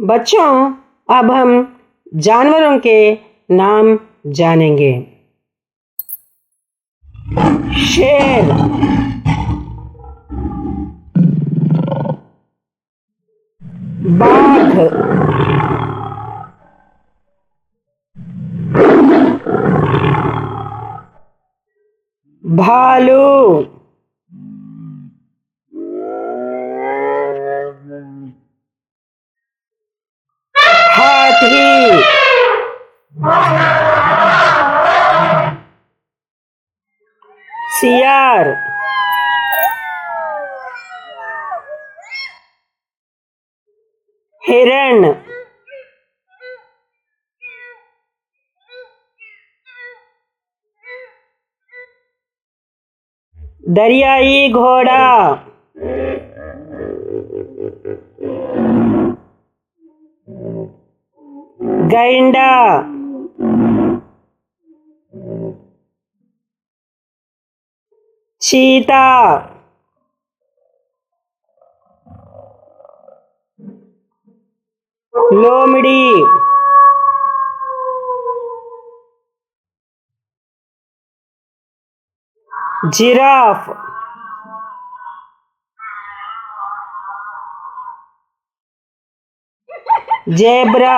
बच्चों, अब हम जानवरों के नाम जानेंगे। शेर, बाघ, भालू, हाथी, सियार, हिरण, दरियाई घोड़ा, गैंडा, चीता, लोमड़ी, जिराफ, जेब्रा,